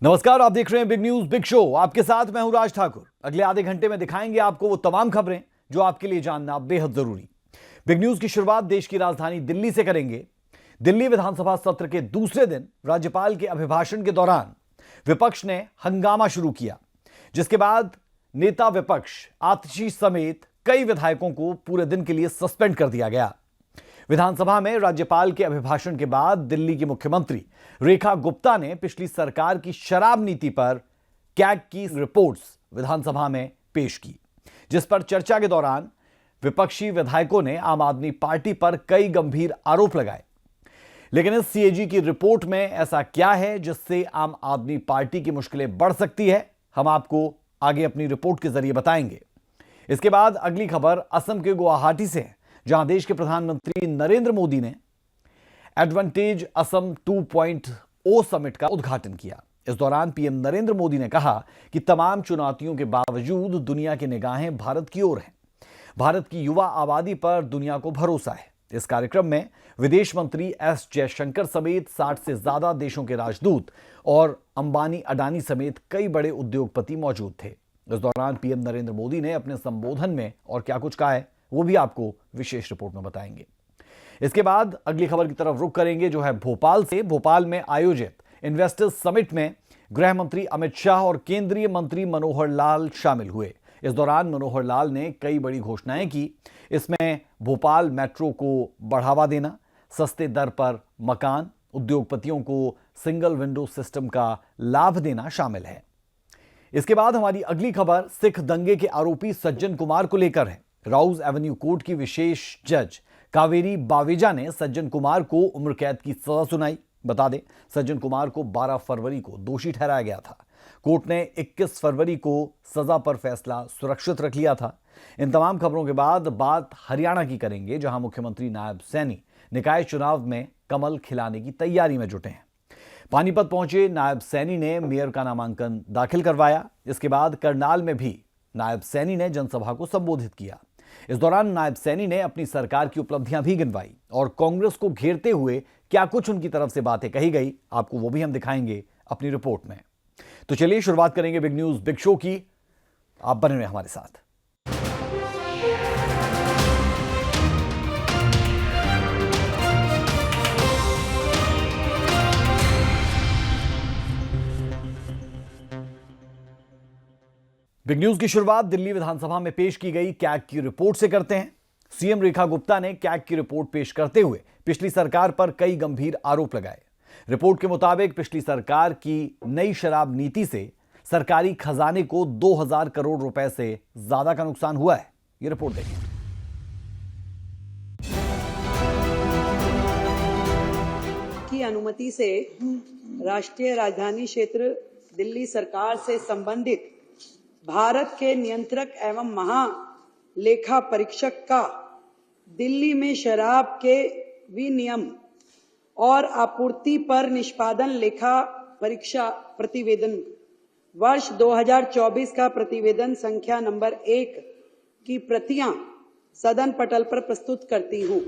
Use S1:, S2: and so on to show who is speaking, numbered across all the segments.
S1: नमस्कार, आप देख रहे हैं बिग न्यूज बिग शो। आपके साथ मैं हूं राज ठाकुर। अगले आधे घंटे में दिखाएंगे आपको वो तमाम खबरें जो आपके लिए जानना बेहद जरूरी। बिग न्यूज की शुरुआत देश की राजधानी दिल्ली से करेंगे। दिल्ली विधानसभा सत्र के दूसरे दिन राज्यपाल के अभिभाषण के दौरान विपक्ष ने हंगामा शुरू किया, जिसके बाद नेता विपक्ष आतिशी समेत कई विधायकों को पूरे दिन के लिए सस्पेंड कर दिया गया। विधानसभा में राज्यपाल के अभिभाषण के बाद दिल्ली की मुख्यमंत्री रेखा गुप्ता ने पिछली सरकार की शराब नीति पर कैग की रिपोर्ट्स विधानसभा में पेश की, जिस पर चर्चा के दौरान विपक्षी विधायकों ने आम आदमी पार्टी पर कई गंभीर आरोप लगाए। लेकिन इस सीएजी की रिपोर्ट में ऐसा क्या है जिससे आम आदमी पार्टी की मुश्किलें बढ़ सकती है, हम आपको आगे अपनी रिपोर्ट के जरिए बताएंगे। इसके बाद अगली खबर असम के गुवाहाटी से है, जहां देश के प्रधानमंत्री नरेंद्र मोदी ने एडवांटेज असम 2.0 समिट का उद्घाटन किया। इस दौरान पीएम नरेंद्र मोदी ने कहा कि तमाम चुनौतियों के बावजूद दुनिया की निगाहें भारत की ओर हैं। भारत की युवा आबादी पर दुनिया को भरोसा है। इस कार्यक्रम में विदेश मंत्री एस जयशंकर समेत 60 से ज्यादा देशों के राजदूत और अंबानी अडानी समेत कई बड़े उद्योगपति मौजूद थे। इस दौरान पीएम नरेंद्र मोदी ने अपने संबोधन में और क्या कुछ कहा है वो भी आपको विशेष रिपोर्ट में बताएंगे। इसके बाद अगली खबर की तरफ रुख करेंगे, जो है भोपाल से। भोपाल में आयोजित इन्वेस्टर्स समिट में गृह मंत्री अमित शाह और केंद्रीय मंत्री मनोहर लाल शामिल हुए। इस दौरान मनोहर लाल ने कई बड़ी घोषणाएं की। इसमें भोपाल मेट्रो को बढ़ावा देना, सस्ते दर पर मकान, उद्योगपतियों को सिंगल विंडो सिस्टम का लाभ देना शामिल है। इसके बाद हमारी अगली खबर सिख दंगे के आरोपी सज्जन कुमार को लेकर है। राउज एवेन्यू कोर्ट की विशेष जज कावेरी बावेजा ने सज्जन कुमार को उम्र कैद की सजा सुनाई। बता दें, सज्जन कुमार को 12 फरवरी को दोषी ठहराया गया था। कोर्ट ने 21 फरवरी को सजा पर फैसला सुरक्षित रख लिया था। इन तमाम खबरों के बाद बात हरियाणा की करेंगे, जहां मुख्यमंत्री नायब सैनी निकाय चुनाव में कमल खिलाने की तैयारी में जुटे हैं। पानीपत पहुंचे नायब सैनी ने मेयर का नामांकन दाखिल करवाया। इसके बाद करनाल में भी नायब सैनी ने जनसभा को संबोधित किया। इस दौरान नायब सैनी ने अपनी सरकार की उपलब्धियां भी गिनवाई और कांग्रेस को घेरते हुए क्या कुछ उनकी तरफ से बातें कही गई, आपको वो भी हम दिखाएंगे अपनी रिपोर्ट में। तो चलिए शुरुआत करेंगे बिग न्यूज बिग शो की। आप बने रहे हमारे साथ। बिग न्यूज की शुरुआत दिल्ली विधानसभा में पेश की गई कैग की रिपोर्ट से करते हैं। सीएम रेखा गुप्ता ने कैग की रिपोर्ट पेश करते हुए पिछली सरकार पर कई गंभीर आरोप लगाए। रिपोर्ट के मुताबिक पिछली सरकार की नई शराब नीति से सरकारी खजाने को 2000 करोड़ रुपए से ज्यादा का नुकसान हुआ है। यह रिपोर्ट देखिए।
S2: की अनुमति से राष्ट्रीय राजधानी क्षेत्र दिल्ली सरकार से संबंधित भारत के नियंत्रक एवं महालेखा परीक्षक का दिल्ली में शराब के विनियम और आपूर्ति पर निष्पादन लेखा परीक्षा प्रतिवेदन वर्ष 2024 का प्रतिवेदन संख्या नंबर 1 की प्रतियां सदन पटल पर प्रस्तुत करती हूँ।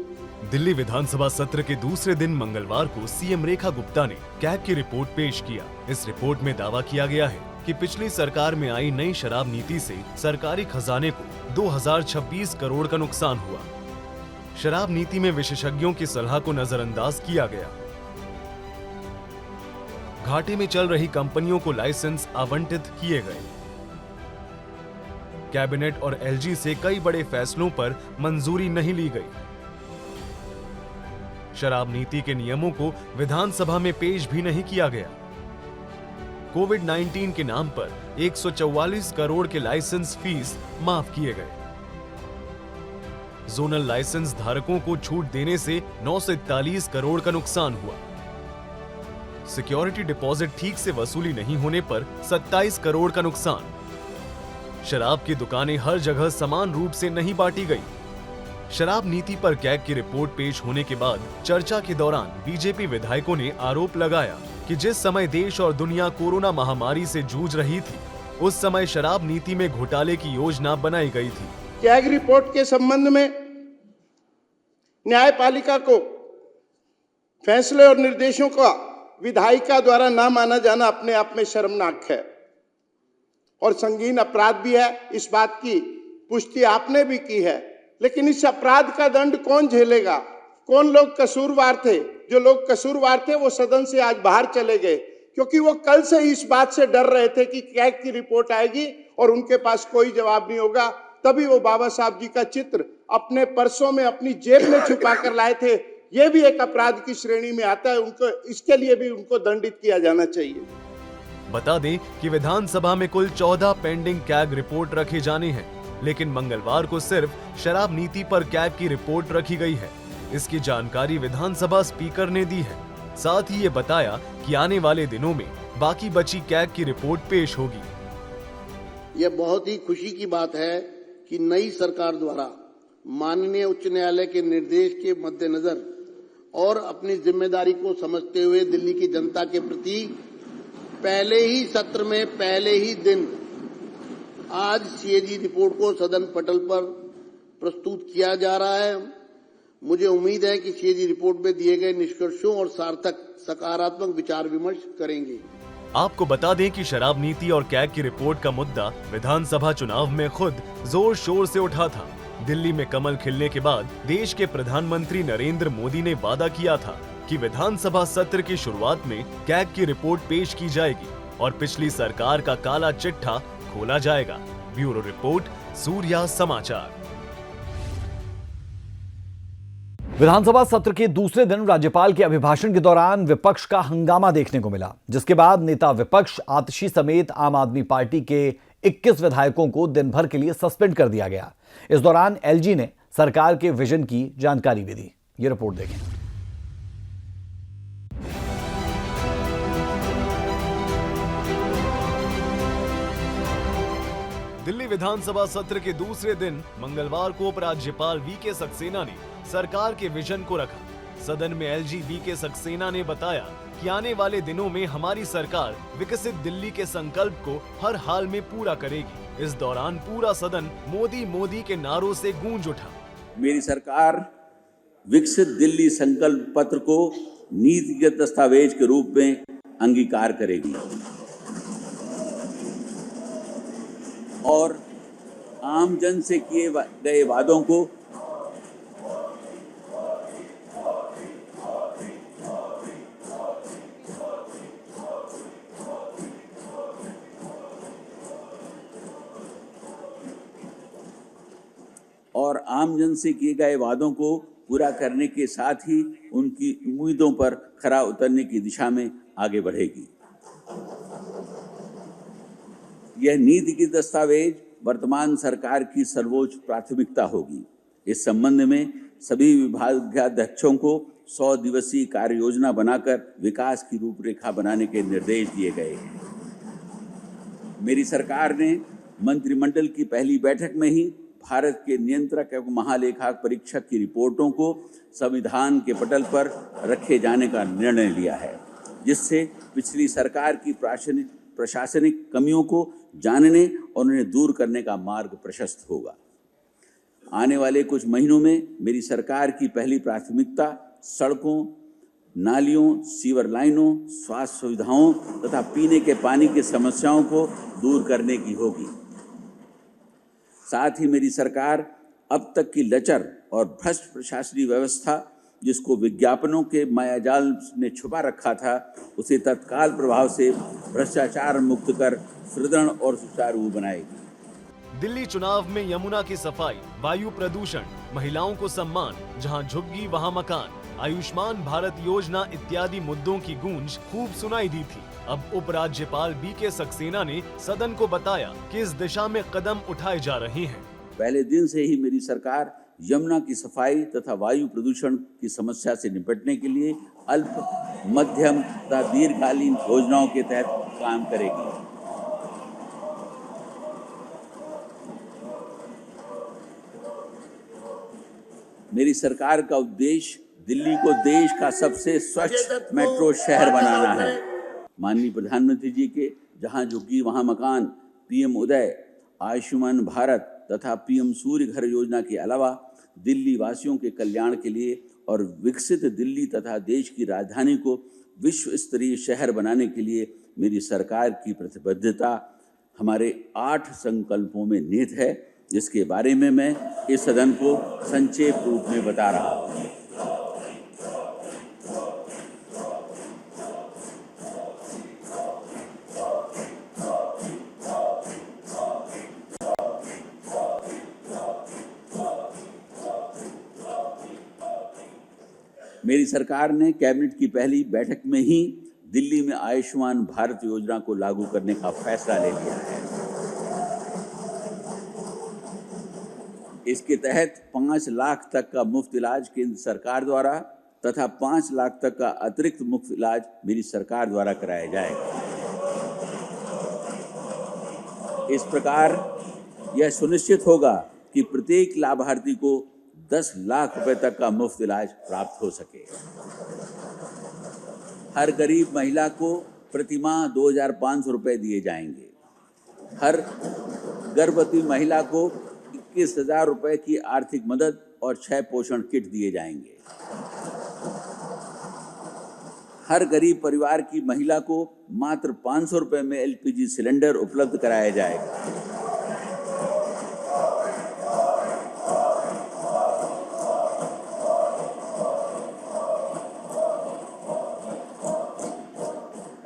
S3: दिल्ली विधानसभा सत्र के दूसरे दिन मंगलवार को सीएम रेखा गुप्ता ने कैग की रिपोर्ट पेश किया। इस रिपोर्ट में दावा किया गया है कि पिछली सरकार में आई नई शराब नीति से सरकारी खजाने को 2026 करोड़ का नुकसान हुआ। शराब नीति में विशेषज्ञों की सलाह को नजरअंदाज किया गया। घाटे में चल रही कंपनियों को लाइसेंस आवंटित किए गए। कैबिनेट और एलजी से कई बड़े फैसलों पर मंजूरी नहीं ली गई। शराब नीति के नियमों को विधानसभा में पेश भी नहीं किया गया। कोविड-19 के नाम पर 144 करोड़ के लाइसेंस फीस माफ किए गए। जोनल लाइसेंस धारकों को छूट देने से 941 करोड़ का नुकसान हुआ। सिक्योरिटी डिपॉजिट ठीक से वसूली नहीं होने पर 27 करोड़ का नुकसान। शराब की दुकानें हर जगह समान रूप से नहीं बांटी गई। शराब नीति पर कैग की रिपोर्ट पेश होने के बाद चर्चा के दौरान बीजेपी विधायकों ने आरोप लगाया कि जिस समय देश और दुनिया कोरोना महामारी से जूझ रही थी, उस समय शराब नीति में घोटाले की योजना बनाई गई थी।
S4: कैग रिपोर्ट के संबंध में न्यायपालिका को फैसले और निर्देशों का विधायिका द्वारा ना माना जाना अपने आप में शर्मनाक है और संगीन अपराध भी है। इस बात की पुष्टि आपने भी की है, लेकिन इस अपराध का दंड कौन झेलेगा? कौन लोग कसूरवार थे? जो लोग कसूरवार थे वो सदन से आज बाहर चले गए, क्योंकि वो कल से इस बात से डर रहे थे कि कैग की रिपोर्ट आएगी और उनके पास कोई जवाब नहीं होगा। तभी वो बाबा साहब जी का चित्र अपने पर्सों में, अपनी जेब में छुपा कर लाए थे। ये भी एक अपराध की श्रेणी में आता है। उनको इसके लिए भी उनको दंडित किया जाना चाहिए।
S3: बता दें कि विधानसभा में कुल 14 पेंडिंग कैग रिपोर्ट रखे जाने हैं, लेकिन मंगलवार को सिर्फ शराब नीति पर कैग की रिपोर्ट रखी गई है। इसकी जानकारी विधानसभा स्पीकर ने दी है। साथ ही ये बताया कि आने वाले दिनों में बाकी बची कैग की रिपोर्ट पेश होगी।
S5: यह बहुत ही खुशी की बात है कि नई सरकार द्वारा माननीय उच्च न्यायालय के निर्देश के मद्देनजर और अपनी जिम्मेदारी को समझते हुए दिल्ली की जनता के प्रति पहले ही सत्र में पहले ही दिन आज सीएजी रिपोर्ट को सदन पटल पर प्रस्तुत किया जा रहा है। मुझे उम्मीद है कि सीएजी रिपोर्ट में दिए गए निष्कर्षों और सार्थक सकारात्मक विचार विमर्श करेंगे।
S3: आपको बता दें कि शराब नीति और कैग की रिपोर्ट का मुद्दा विधानसभा चुनाव में खुद जोर शोर से उठा था। दिल्ली में कमल खिलने के बाद देश के प्रधानमंत्री नरेंद्र मोदी ने वादा किया था कि विधानसभा सत्र की शुरुआत में कैग की रिपोर्ट पेश की जाएगी और पिछली सरकार का काला चिट्ठा खोला जाएगा। ब्यूरो रिपोर्ट, सूर्या समाचार।
S1: विधानसभा सत्र के दूसरे दिन राज्यपाल के अभिभाषण के दौरान विपक्ष का हंगामा देखने को मिला, जिसके बाद नेता विपक्ष आतिशी समेत आम आदमी पार्टी के 21 विधायकों को दिन भर के लिए सस्पेंड कर दिया गया। इस दौरान एलजी ने सरकार के विजन की जानकारी भी दी। ये रिपोर्ट देखें।
S3: दिल्ली विधानसभा सत्र के दूसरे दिन मंगलवार को उपराज्यपाल वीके सक्सेना ने सरकार के विजन को रखा। सदन में एलजी वीके सक्सेना ने बताया कि आने वाले दिनों में हमारी सरकार विकसित दिल्ली के संकल्प को हर हाल में पूरा करेगी। इस दौरान पूरा सदन मोदी मोदी के नारों से गूंज उठा।
S6: मेरी सरकार विकसित दिल्ली संकल्प पत्र को नीतिगत दस्तावेज के रूप में अंगीकार करेगी और आम जन से किए गए वादों को पूरा करने के साथ ही उनकी उम्मीदों पर खरा उतरने की दिशा में आगे बढ़ेगी। यह नीति की दस्तावेज वर्तमान सरकार की सर्वोच्च प्राथमिकता होगी। इस संबंध में सभी विभागाध्यक्षों को 100 दिवसीय कार्य योजना बनाकर विकास की रूपरेखा बनाने के निर्देश दिए गए हैं। मेरी सरकार ने मंत्रिमंडल की पहली बैठक में ही भारत के नियंत्रक एवं महालेखाक परीक्षक की रिपोर्टों को संविधान के पटल पर रखे जाने का निर्णय लिया है, जिससे पिछली सरकार की प्रशासनिक कमियों को जानने और उन्हें दूर करने का मार्ग प्रशस्त होगा। आने वाले कुछ महीनों में मेरी सरकार की पहली प्राथमिकता सड़कों, नालियों, सीवर लाइनों, स्वास्थ्य सुविधाओं तथा पीने के पानी की समस्याओं को दूर करने की होगी। साथ ही मेरी सरकार अब तक की लचर और भ्रष्ट प्रशासनिक व्यवस्था, जिसको विज्ञापनों के मायाजाल ने छुपा रखा था, उसे तत्काल प्रभाव से भ्रष्टाचार मुक्त कर सुदृढ़ और सुचारू बनाएगी।
S3: दिल्ली चुनाव में यमुना की सफाई, वायु प्रदूषण, महिलाओं को सम्मान, जहां झुग्गी वहां मकान, आयुष्मान भारत योजना इत्यादि मुद्दों की गूंज खूब सुनाई दी थी। अब उपराज्यपाल वीके सक्सेना ने सदन को बताया कि इस दिशा में कदम उठाए जा रहे हैं।
S6: पहले दिन से ही मेरी सरकार यमुना की सफाई तथा वायु प्रदूषण की समस्या से निपटने के लिए अल्प, मध्यम तथा दीर्घकालीन योजनाओं के तहत काम करेगी। मेरी सरकार का उद्देश्य दिल्ली को देश का सबसे स्वच्छ मेट्रो शहर बनाना है। माननीय प्रधानमंत्री जी के जहां झुग्गी वहां मकान, पीएम उदय, आयुष्मान भारत तथा पीएम सूर्य घर योजना के अलावा दिल्ली वासियों के कल्याण के लिए और विकसित दिल्ली तथा देश की राजधानी को विश्व स्तरीय शहर बनाने के लिए मेरी सरकार की प्रतिबद्धता हमारे 8 संकल्पों में निहित है, जिसके बारे में मैं इस सदन को संक्षेप रूप में बता रहा हूं। मेरी सरकार ने कैबिनेट की पहली बैठक में ही दिल्ली में आयुष्मान भारत योजना को लागू करने का फैसला ले लिया है। इसके तहत 5 लाख तक का मुफ्त इलाज केंद्र सरकार द्वारा तथा 5 लाख तक का अतिरिक्त मुफ्त इलाज मेरी सरकार द्वारा कराया जाएगा। इस प्रकार यह सुनिश्चित होगा कि प्रत्येक लाभार्थी को 10 लाख रुपए तक का मुफ्त इलाज प्राप्त हो सके। हर गरीब महिला को प्रतिमाह 2,500 रुपए दिए जाएंगे। हर गर्भवती महिला को 21,000 रुपए की आर्थिक मदद और 6 पोषण किट दिए जाएंगे। हर गरीब परिवार की महिला को मात्र 500 रुपए में LPG सिलेंडर उपलब्ध कराया जाएगा।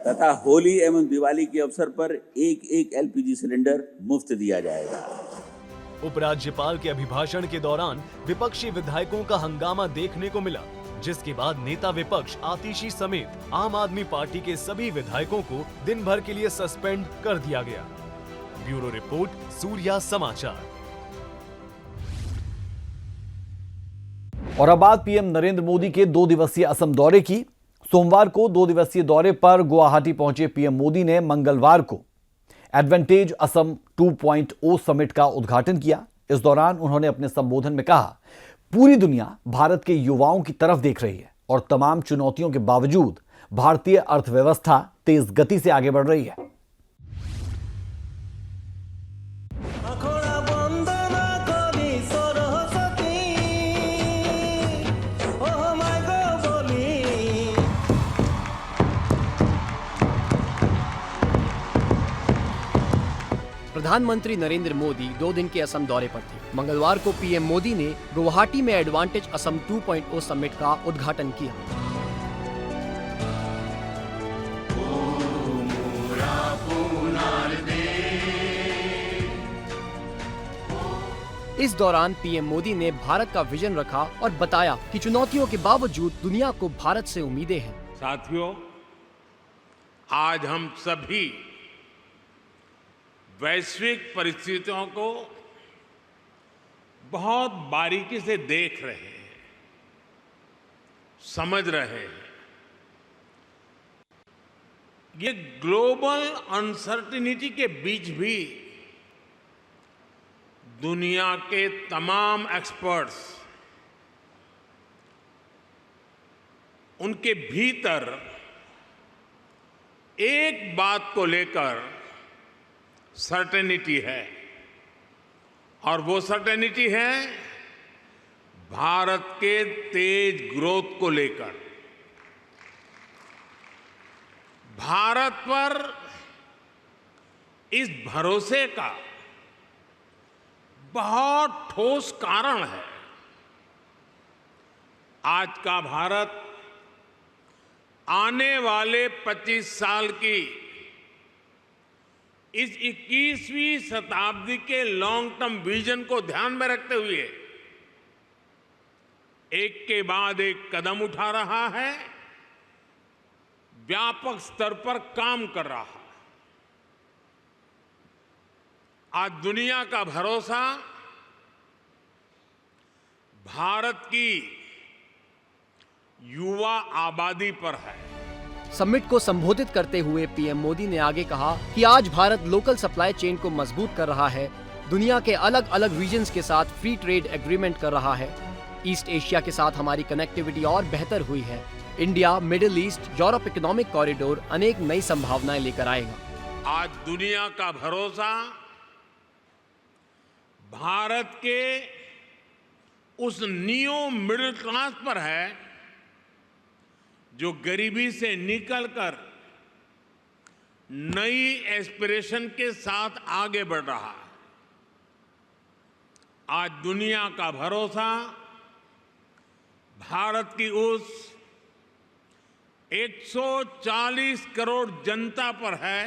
S6: तथा होली एवं दिवाली के अवसर पर एक LPG सिलेंडर मुफ्त दिया जाएगा।
S3: उपराज्यपाल के अभिभाषण के दौरान विपक्षी विधायकों का हंगामा देखने को मिला, जिसके बाद नेता विपक्ष आतिशी समेत आम आदमी पार्टी के सभी विधायकों को दिन भर के लिए सस्पेंड कर दिया गया। ब्यूरो रिपोर्ट, सूर्या समाचार।
S1: और अब बात पीएम नरेंद्र मोदी के 2 दिवसीय असम दौरे की। सोमवार को 2 दिवसीय दौरे पर गुवाहाटी पहुंचे पीएम मोदी ने मंगलवार को एडवांटेज असम 2.0 समिट का उद्घाटन किया। इस दौरान उन्होंने अपने संबोधन में कहा, पूरी दुनिया भारत के युवाओं की तरफ देख रही है और तमाम चुनौतियों के बावजूद भारतीय अर्थव्यवस्था तेज गति से आगे बढ़ रही है।
S7: प्रधानमंत्री नरेंद्र मोदी 2 दिन के असम दौरे पर थे। मंगलवार को पीएम मोदी ने गुवाहाटी में एडवांटेज असम 2.0 समिट का उद्घाटन किया। इस दौरान पीएम मोदी ने भारत का विजन रखा और बताया कि चुनौतियों के बावजूद दुनिया को भारत से उम्मीदें हैं।
S8: साथियों, आज हम सभी वैश्विक परिस्थितियों को बहुत बारीकी से देख रहे हैं, समझ रहे हैं। ये ग्लोबल अनसर्टेनिटी के बीच भी दुनिया के तमाम एक्सपर्ट्स उनके भीतर एक बात को लेकर सर्टेनिटी है, और वो सर्टेनिटी है भारत के तेज ग्रोथ को लेकर। भारत पर इस भरोसे का बहुत ठोस कारण है। आज का भारत आने वाले 25 साल की इस 21वीं शताब्दी के लॉन्ग टर्म विजन को ध्यान में रखते हुए एक के बाद एक कदम उठा रहा है, व्यापक स्तर पर काम कर रहा है। आज दुनिया का भरोसा भारत की युवा आबादी पर है।
S7: समिट को संबोधित करते हुए पीएम मोदी ने आगे कहा कि आज भारत लोकल सप्लाई चेन को मजबूत कर रहा है, दुनिया के अलग अलग रीजन्स के साथ फ्री ट्रेड एग्रीमेंट कर रहा है। ईस्ट एशिया के साथ हमारी कनेक्टिविटी और बेहतर हुई है। India, middle east, Europe economic corridor अनेक नई संभावनाएं लेकर आएगा।
S8: आज दुनिया का भरोसा भारत के उस नियो मिडिल क्लास पर है जो गरीबी से निकलकर नई एस्पिरेशन के साथ आगे बढ़ रहा है। आज दुनिया का भरोसा भारत की उस 140 करोड़ जनता पर है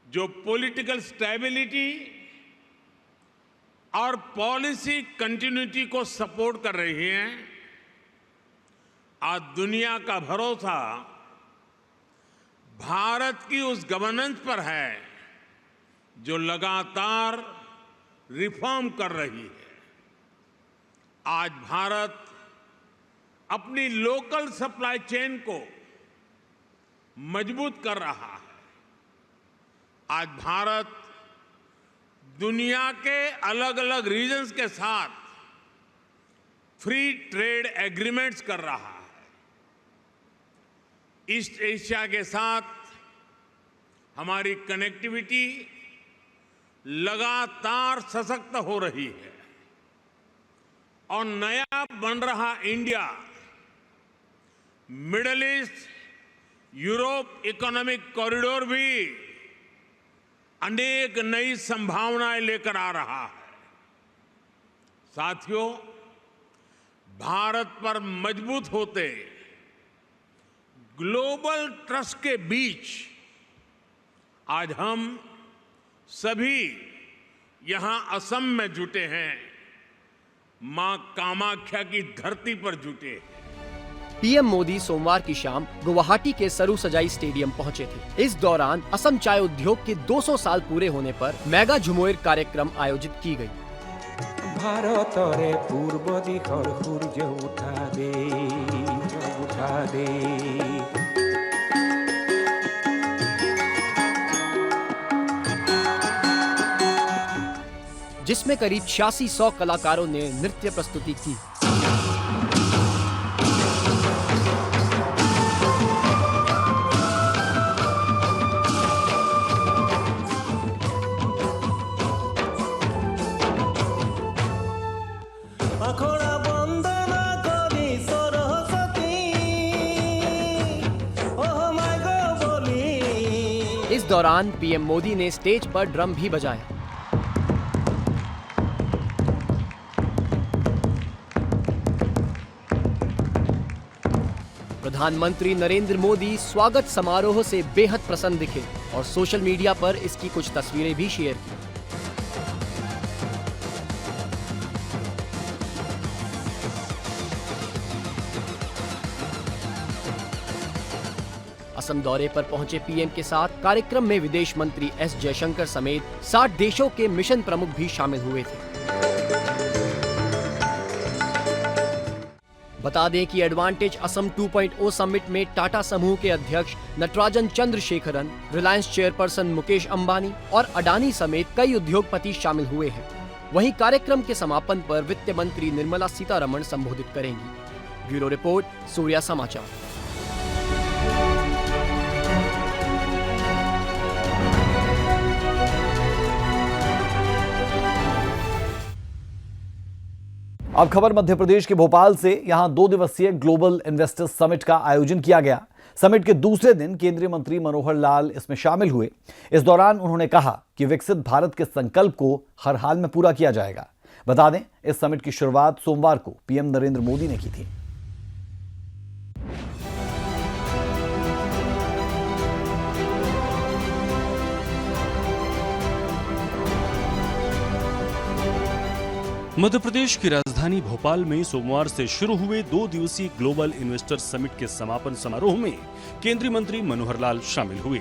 S8: जो पॉलिटिकल स्टेबिलिटी और पॉलिसी कंटिन्यूटी को सपोर्ट कर रही है। आज दुनिया का भरोसा भारत की उस गवर्नेंस पर है जो लगातार रिफॉर्म कर रही है। आज भारत अपनी लोकल सप्लाई चेन को मजबूत कर रहा है। आज भारत दुनिया के अलग अलग रीजन्स के साथ फ्री ट्रेड एग्रीमेंट्स कर रहा है। ईस्ट एशिया के साथ हमारी कनेक्टिविटी लगातार सशक्त हो रही है और नया बन रहा India middle east Europe economic corridor भी अनेक नई संभावनाएं लेकर आ रहा है। साथियों, भारत पर मजबूत होते ग्लोबल ट्रस्ट के बीच आज हम सभी यहां असम में जुटे हैं, मां कामाख्या की धरती पर जुटे हैं।
S7: पीएम मोदी सोमवार की शाम गुवाहाटी के सरू सजाई स्टेडियम पहुंचे थे। इस दौरान असम चाय उद्योग के 200 साल पूरे होने पर मेगा झुमोर कार्यक्रम आयोजित की गई।
S9: भारत रे पूर्व दिखर सूर्य उठा दे
S7: जिसमें करीब 8600 कलाकारों ने नृत्य प्रस्तुति की। इस दौरान पीएम मोदी ने स्टेज पर ड्रम भी बजाया। प्रधानमंत्री नरेंद्र मोदी स्वागत समारोह से बेहद प्रसन्न दिखे और सोशल मीडिया पर इसकी कुछ तस्वीरें भी शेयर की। असम दौरे पर पहुंचे पीएम के साथ कार्यक्रम में विदेश मंत्री एस जयशंकर समेत 60 देशों के मिशन प्रमुख भी शामिल हुए थे। बता दें कि एडवांटेज असम 2.0 समिट में टाटा समूह के अध्यक्ष नटराजन चंद्रशेखरन, रिलायंस चेयरपर्सन मुकेश अंबानी और अडानी समेत कई उद्योगपति शामिल हुए हैं। वहीं कार्यक्रम के समापन पर वित्त मंत्री निर्मला सीतारमण संबोधित करेंगी। ब्यूरो रिपोर्ट, सूर्या समाचार।
S1: अब खबर मध्य प्रदेश के भोपाल से। यहां 2 दिवसीय ग्लोबल इन्वेस्टर्स समिट का आयोजन किया गया। समिट के दूसरे दिन केंद्रीय मंत्री मनोहर लाल इसमें शामिल हुए। इस दौरान उन्होंने कहा कि विकसित भारत के संकल्प को हर हाल में पूरा किया जाएगा। बता दें, इस समिट की शुरुआत सोमवार को पीएम नरेंद्र मोदी ने की थी।
S10: मध्य प्रदेश की राजधानी भोपाल में सोमवार से शुरू हुए 2 दिवसीय ग्लोबल इन्वेस्टर समिट के समापन समारोह में केंद्रीय मंत्री मनोहर लाल शामिल हुए।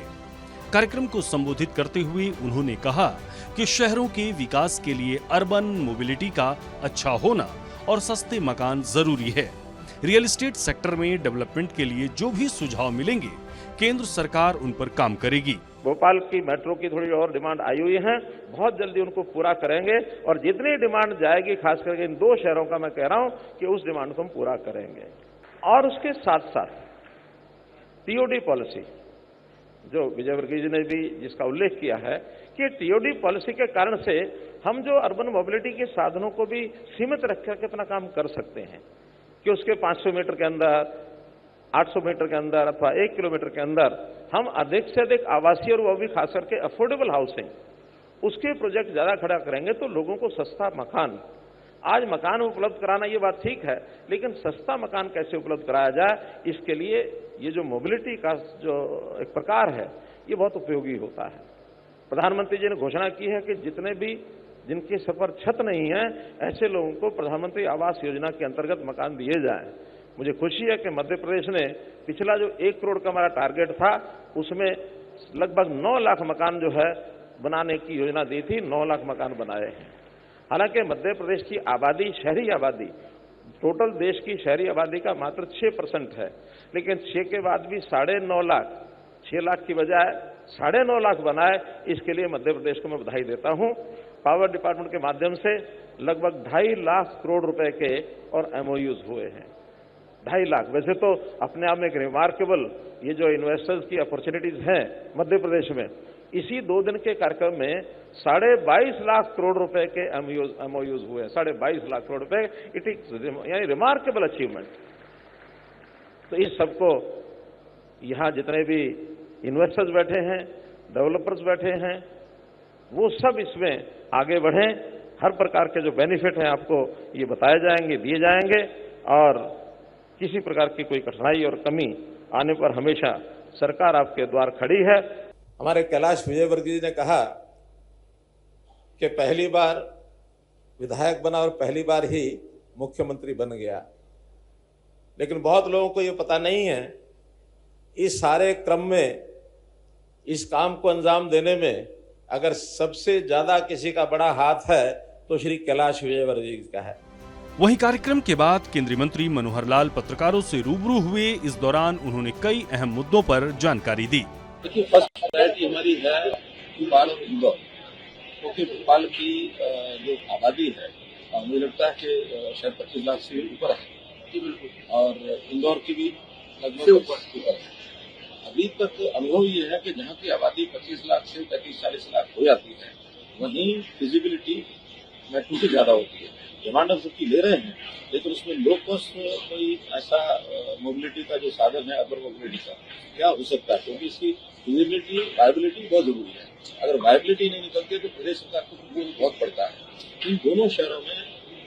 S10: कार्यक्रम को संबोधित करते हुए उन्होंने कहा कि शहरों के विकास के लिए अर्बन मोबिलिटी का अच्छा होना और सस्ते मकान जरूरी है। रियल एस्टेट सेक्टर में डेवलपमेंट के लिए जो भी सुझाव मिलेंगे, केंद्र सरकार उन पर काम करेगी।
S11: भोपाल की मेट्रो की थोड़ी और डिमांड आई हुई है, बहुत जल्दी उनको पूरा करेंगे और जितनी डिमांड जाएगी, खास करके इन 2 शहरों का मैं कह रहा हूं कि उस डिमांड को हम पूरा करेंगे। और उसके साथ साथ टीओडी पॉलिसी, जो विजय वर्गीय जी ने भी जिसका उल्लेख किया है कि टीओडी पॉलिसी के कारण से हम जो अर्बन मोबिलिटी के साधनों को भी सीमित रख करके अपना काम कर सकते हैं कि उसके 500 मीटर के अंदर 800 मीटर के अंदर अथवा 1 किलोमीटर के अंदर हम अधिक से अधिक आवासीय और वो भी खास करके अफोर्डेबल हाउसिंग उसके प्रोजेक्ट ज्यादा खड़ा करेंगे तो लोगों को सस्ता मकान, आज मकान उपलब्ध कराना ये बात ठीक है, लेकिन सस्ता मकान कैसे उपलब्ध कराया जाए, इसके लिए ये जो मोबिलिटी का जो एक प्रकार है ये बहुत उपयोगी होता है। प्रधानमंत्री जी ने घोषणा की है कि जितने भी जिनके सर पर छत नहीं है ऐसे लोगों को प्रधानमंत्री आवास योजना के अंतर्गत मकान दिए जाएं। मुझे खुशी है कि मध्य प्रदेश ने पिछला जो 1 करोड़ का हमारा टारगेट था उसमें लगभग 9 लाख मकान जो है बनाने की योजना दी थी, 9 लाख मकान बनाए हैं। हालांकि मध्य प्रदेश की आबादी, शहरी आबादी, टोटल देश की शहरी आबादी का मात्र 6% है, लेकिन 6 के बाद भी 9.5 लाख, 6 लाख की बजाय 9.5 लाख बनाए, इसके लिए मध्य प्रदेश को मैं बधाई देता हूं। पावर डिपार्टमेंट के माध्यम से लगभग 2.5 लाख करोड़ रुपए के और MOUs हुए हैं। 2.5 लाख, वैसे तो अपने आप में एक रिमार्केबल ये जो इन्वेस्टर्स की अपॉर्चुनिटीज हैं मध्य प्रदेश में, इसी 2 दिन के कार्यक्रम में 22.5 लाख करोड़ रुपए के MOUs हुए हैं। 22.5 लाख करोड़ रुपए, इट इज यानी रिमार्केबल अचीवमेंट। तो इस सबको यहां जितने भी इन्वेस्टर्स बैठे हैं, डेवलपर्स बैठे हैं, वो सब इसमें आगे बढ़ें। हर प्रकार के जो बेनिफिट हैं आपको ये बताए जाएंगे, दिए जाएंगे, और किसी प्रकार की कोई कठिनाई और कमी आने पर हमेशा सरकार आपके द्वार खड़ी है।
S12: हमारे कैलाश विजयवर्गीय जी ने कहा कि पहली बार विधायक बना और पहली बार ही मुख्यमंत्री बन गया, लेकिन बहुत लोगों को ये पता नहीं है इस सारे क्रम में, इस काम को अंजाम देने में अगर सबसे ज्यादा किसी का बड़ा हाथ है तो श्री कैलाश विजयवर्गीय जी का है।
S10: वहीं कार्यक्रम के बाद केंद्रीय मंत्री मनोहर लाल पत्रकारों से रूबरू हुए। इस दौरान उन्होंने कई अहम मुद्दों पर जानकारी दी।
S13: देखिए, फर्स्ट प्रायोरिटी हमारी है भोपाल और इंदौर, क्योंकि भोपाल की जो आबादी है मुझे लगता है कि शायद 25 लाख से ऊपर है, और इंदौर की भी लगभग ऊपर है। अभी तक अनुभव ये है कि जहाँ की आबादी 25 लाख से 35-40 लाख हो जाती है, वहीं फिजिबिलिटी मेट्रो की ज्यादा होती है। डिमांड हम सबकी ले रहे हैं, लेकिन उसमें लो कॉस्ट कोई ऐसा मोबिलिटी का जो साधन है, अर्बन मोबिलिटी का क्या हो सकता है, क्योंकि इसकी फिजिबिलिटी, वायबिलिटी बहुत जरूरी है। अगर वायबिलिटी नहीं निकलती तो प्रदेश सरकार को बहुत पड़ता है। इन दोनों शहरों में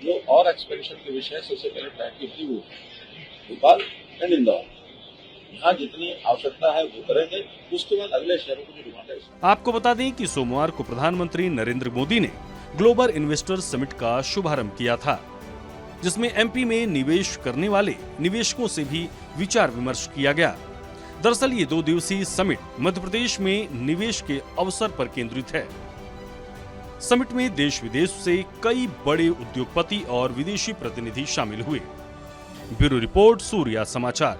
S13: जो और एक्सपेंशन के विषय सबसे पहले प्रायोरिटी की वो है भोपाल एंड इंदौर। यहाँ जितनी आवश्यकता है वो करेंगे, उसके बाद अगले शहरों को जो डिमांड है।
S10: आपको बता दें कि सोमवार को प्रधानमंत्री नरेंद्र मोदी ने ग्लोबल इन्वेस्टर समिट का शुभारंभ किया था, जिसमें MP में निवेश करने वाले निवेशकों से भी विचार विमर्श किया गया। दरअसल ये 2 दिवसीय समिट मध्य प्रदेश में निवेश के अवसर पर केंद्रित है। समिट में देश विदेश से कई बड़े उद्योगपति और विदेशी प्रतिनिधि शामिल हुए। ब्यूरो रिपोर्ट, सूर्या समाचार।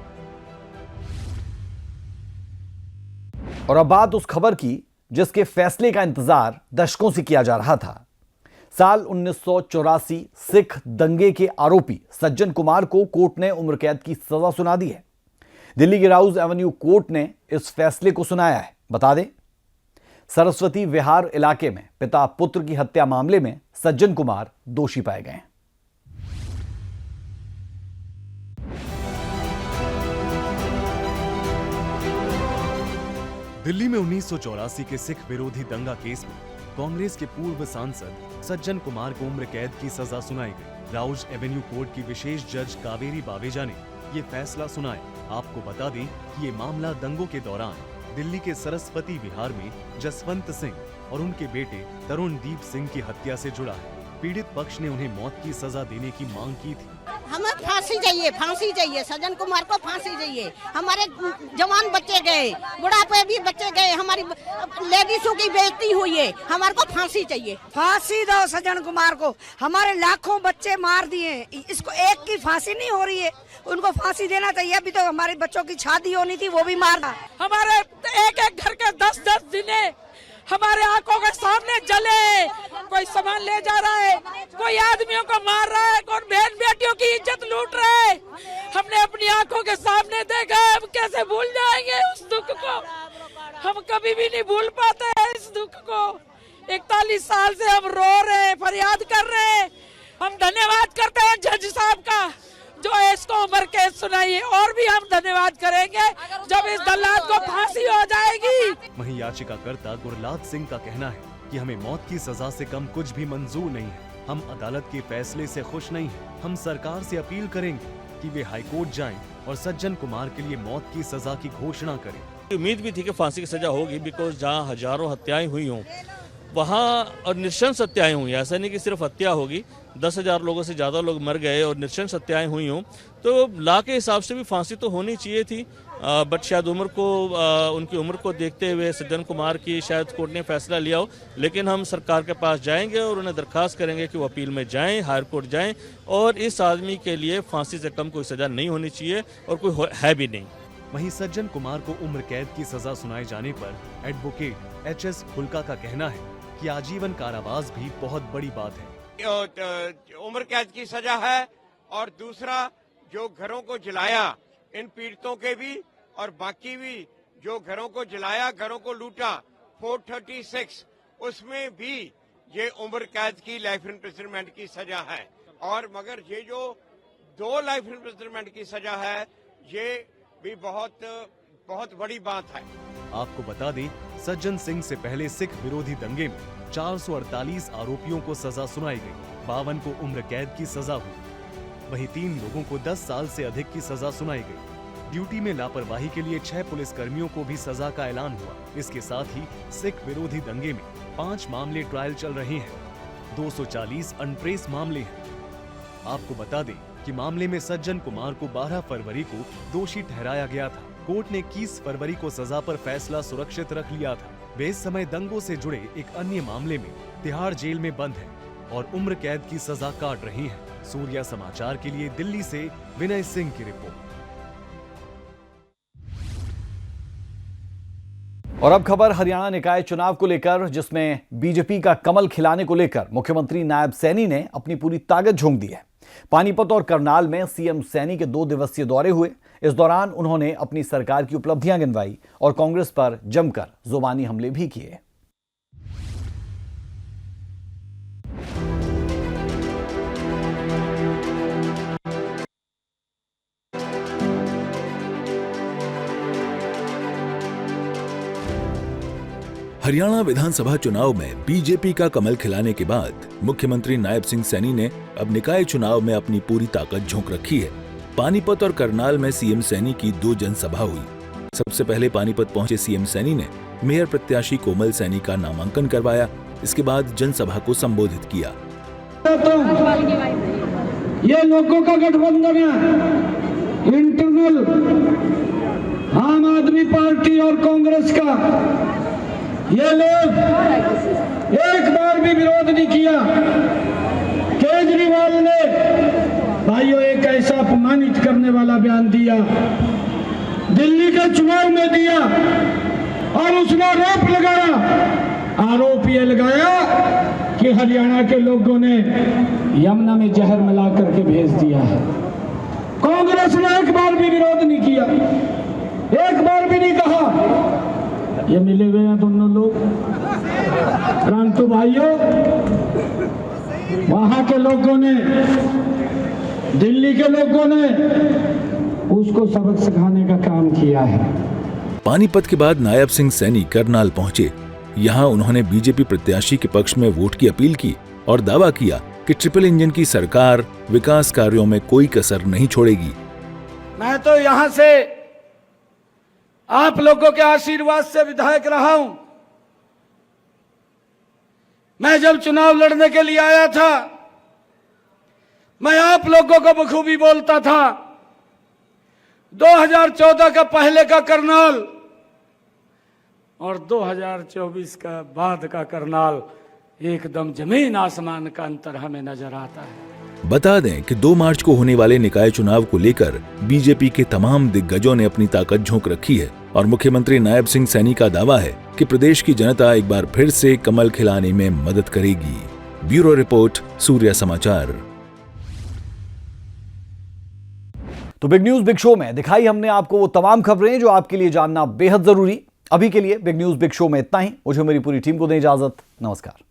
S1: और अब बात उस खबर की जिसके फैसले का इंतजार दशकों से किया जा रहा था। साल 1984 सिख दंगे के आरोपी सज्जन कुमार को कोर्ट ने उम्र कैद की सजा सुना दी है। दिल्ली के राउज एवेन्यू कोर्ट ने इस फैसले को सुनाया है। बता दें, सरस्वती विहार इलाके में पिता पुत्र की हत्या मामले में सज्जन कुमार दोषी पाए गए हैं।
S3: दिल्ली में 1984 के सिख विरोधी दंगा केस में कांग्रेस के पूर्व सांसद सज्जन कुमार को उम्र कैद की सजा सुनाई गई। राउज एवेन्यू कोर्ट की विशेष जज कावेरी बावेजा ने ये फैसला सुनाया। आपको बता दें कि ये मामला दंगों के दौरान दिल्ली के सरस्वती विहार में जसवंत सिंह और उनके बेटे तरुणदीप सिंह की हत्या से जुड़ा है। पीड़ित पक्ष ने उन्हें मौत की सजा देने की मांग की थी।
S14: हमें फांसी चाहिए, सज्जन कुमार को फांसी चाहिए। हमारे जवान बच्चे गए, बुढ़ापे भी बच्चे गए, हमारी लेडीजों की बेइज्जती हुई है, हमारे को फांसी चाहिए।
S15: फांसी दो सज्जन कुमार को, हमारे लाखों बच्चे मार दिए, इसको एक की फांसी नहीं हो रही है, उनको फांसी देना चाहिए। अभी तो हमारे बच्चों की शादी होनी थी, वो भी मारा।
S16: हमारे एक एक घर के 10-10 दिने हमारे आंखों के सामने जले, कोई सामान ले जा रहा है, कोई आदमियों को मार रहा है, कौन बहन बेटियों की इज्जत लूट रहा है। हमने अपनी आंखों के सामने देखा, हम कैसे भूल जाएंगे उस दुख को। हम कभी भी नहीं भूल पाते हैं इस दुख को। 41 साल से हम रो रहे हैं, फरियाद कर रहे हैं। हम धन्यवाद करते हैं जज साहब का, जो इस उसको उम्र कैद सुनाइए, और भी हम धन्यवाद करेंगे जब इस दल्लाल को फांसी हो जाएगी।
S3: वहीं याचिकाकर्ता गुरलाल सिंह का कहना है कि हमें मौत की सजा से कम कुछ भी मंजूर नहीं है। हम अदालत के फैसले से खुश नहीं हैं। हम सरकार से अपील करेंगे कि वे हाईकोर्ट जाएं और सज्जन कुमार के लिए मौत की सजा की घोषणा करें।
S17: उम्मीद भी थी कि फांसी की सजा होगी, बिकॉज जहाँ हजारों हत्याएं हुई हों वहाँ, और नृशंस हत्याएं हुई, ऐसा नहीं कि सिर्फ हत्या होगी, 10,000 लोगों से ज़्यादा लोग मर गए और नृशंस हत्याएं हुई हों, तो लॉ के हिसाब से भी फांसी तो होनी चाहिए थी। बट शायद उनकी उम्र को देखते हुए सज्जन कुमार की शायद कोर्ट ने फैसला लिया हो। लेकिन हम सरकार के पास जाएंगे और उन्हें दरखास्त करेंगे कि वो अपील में जाएं, हायर कोर्ट जाएं, और इस आदमी के लिए फांसी से कम कोई सजा नहीं होनी चाहिए और कोई है भी नहीं।
S3: वहीं सज्जन कुमार को उम्र कैद की सजा सुनाए जाने पर एडवोकेट एच.एस. फुल्का का कहना है कि आजीवन कारावास भी बहुत बड़ी बात है।
S18: उम्र कैद की सजा है, और दूसरा जो घरों को जलाया इन पीड़ितों के भी, और बाकी भी जो घरों को जलाया, घरों को लूटा, 436 उसमें भी ये उम्र कैद की लाइफ इम्प्रिजनमेंट की सजा है। और मगर ये जो 2 लाइफ इम्प्रिजनमेंट की सजा है, ये भी बहुत बड़ी बात है।
S3: आपको बता दें, सज्जन सिंह से पहले सिख विरोधी दंगे में 448 आरोपियों को सजा सुनाई गई, 52 को उम्र कैद की सजा हुई। वहीं 3 लोगों को 10 साल से अधिक की सजा सुनाई गई। ड्यूटी में लापरवाही के लिए 6 पुलिस कर्मियों को भी सजा का ऐलान हुआ। इसके साथ ही सिख विरोधी दंगे में 5 मामले ट्रायल चल रहे हैं, 240 अनट्रेस मामले हैं। आपको बता दें कि मामले में सज्जन कुमार को 12 फरवरी को दोषी ठहराया गया था। कोर्ट ने 21 फरवरी को सजा पर फैसला सुरक्षित रख लिया था। वे इस समय दंगों से जुड़े एक अन्य मामले में तिहाड़ जेल में बंद हैं और उम्र कैद की सजा काट रही हैं। सूर्या समाचार के लिए दिल्ली से विनय सिंह की रिपोर्ट।
S1: और अब खबर हरियाणा निकाय चुनाव को लेकर, जिसमें बीजेपी का कमल खिलाने को लेकर मुख्यमंत्री नायब सैनी ने अपनी पूरी ताकत झोंक दी है। पानीपत और करनाल में सीएम सैनी के 2 दिवसीय दौरे हुए। इस दौरान उन्होंने अपनी सरकार की उपलब्धियां गिनवाई और कांग्रेस पर जमकर जुबानी हमले भी किए।
S19: हरियाणा विधानसभा चुनाव में बीजेपी का कमल खिलाने के बाद मुख्यमंत्री नायब सिंह सैनी ने अब निकाय चुनाव में अपनी पूरी ताकत झोंक रखी है। पानीपत और करनाल में सीएम सैनी की 2 जनसभा हुई। सबसे पहले पानीपत पहुंचे सीएम सैनी ने मेयर प्रत्याशी कोमल सैनी का नामांकन करवाया। इसके बाद जनसभा को संबोधित किया।
S20: ये लोगों का गठबंधन है, इंटरनल आम आदमी पार्टी और कांग्रेस का। ये लोग एक बार भी विरोध नहीं किया। केजरीवाल ने भाइयों एक ऐसा अपमानित करने वाला बयान दिया, दिल्ली के चुनाव में दिया, और उसने आरोप ये लगाया कि हरियाणा के लोगों ने यमुना में जहर मिला करके भेज दिया है। कांग्रेस ने एक बार भी विरोध नहीं किया, एक बार भी नहीं कहा। ये मिले हुए हैं दोनों लोग, परंतु भाइयों वहां के लोगों ने, दिल्ली के लोगों ने उसको सबक सिखाने का काम किया है।
S19: पानीपत के बाद नायब सिंह सैनी करनाल पहुंचे। यहां उन्होंने बीजेपी प्रत्याशी के पक्ष में वोट की अपील की और दावा किया कि ट्रिपल इंजन की सरकार विकास कार्यों में कोई कसर नहीं छोड़ेगी।
S20: मैं तो यहां से आप लोगों के आशीर्वाद से विधायक रहा हूं। मैं जब चुनाव लड़ने के लिए आया था, मैं आप लोगों को बखूबी बोलता था। 2014 का पहले का करनाल और 2024 का बाद का करनाल, एकदम जमीन आसमान का अंतर हमें नजर आता है।
S19: बता दें कि 2 मार्च को होने वाले निकाय चुनाव को लेकर बीजेपी के तमाम दिग्गजों ने अपनी ताकत झोंक रखी है और मुख्यमंत्री नायब सिंह सैनी का दावा है कि प्रदेश की जनता एक बार फिर से कमल खिलाने में मदद करेगी। ब्यूरो रिपोर्ट, सूर्या समाचार।
S1: तो बिग न्यूज बिग शो में दिखाई हमने आपको वो तमाम खबरें जो आपके लिए जानना बेहद जरूरी। अभी के लिए बिग न्यूज बिग शो में इतना ही। मुझे मेरी पूरी टीम को दें इजाजत। नमस्कार।